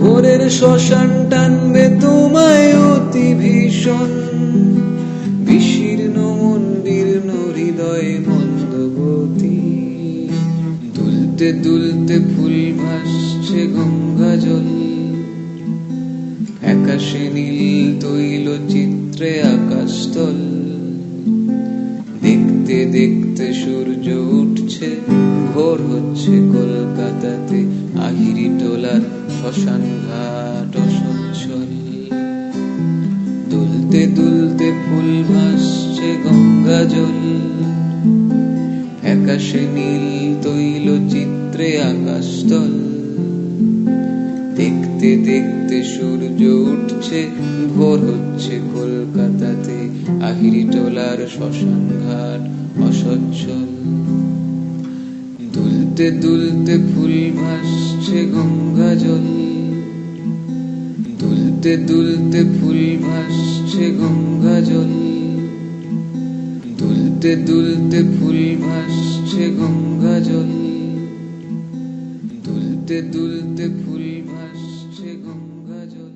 ভোরের শ্মশান টানবে তোমায় অতি ভীষণ, বিশীর্ণ মন জীর্ণ হৃদয় মন্দগতি। দুলতে দুলতে ফুল ভাসছে গঙ্গা জল, আকাশে নীল তৈল চিত্রে আকাশতল। দেখতে দেখতে সূর্য উঠছে, ভোর হচ্ছে কলকাতাতে, আহিরি টোলার শ্মশান ঘাট অসচ্ছল। দুলতে দুলতে ফুল ভাসছে গঙ্গা জল, আকাশে নীল তৈল চিত্রে আকাশতল। দেখতে দেখতে সূর্য উঠছে, ভোর হচ্ছে কলকাতাতে, আহিরি টোলার শ্মশান ঘাট অসচ্ছল। দুলতে দুলতে ফুল ভাসছে গঙ্গা জল, দুলতে দুলতে ফুল ভাসছে গঙ্গা জল। দুলতে দুলতে ফুল ভাসছে গঙ্গা জল, দুলতে দুলতে ফুল ভাসছে গঙ্গা জল।